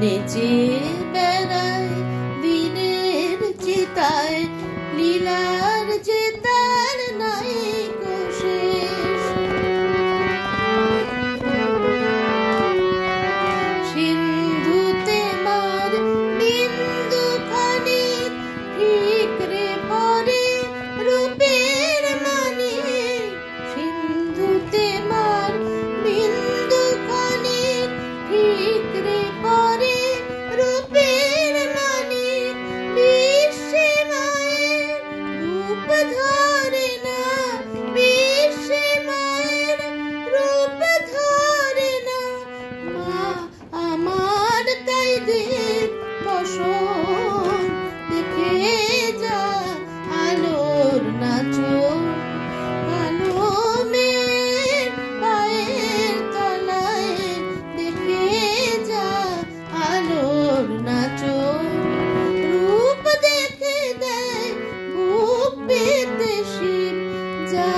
নেচে বেড়ায় দিনের চিতায়, লীলার যে তার নাই কো শেষ। সিন্ধুতে মার বিন্দুখানি ঠিকরে পরে রূপের মানি, সিন্ধুতে মার বিন্দুখানি ঠিকরে পরে রূপের মানি, বিশ্বে মায়ের রূপ ধরে না, বিশ্বে মায়ের রূপ ধরে না। মা আমার তাই দেব বসন, দেখে যা আলোর নাচন, কালো মেয়ের পায়ের তলায় দেখে যা আলোর নাচন। রূপ দেখে দেয় বুক পেতে শিব, যা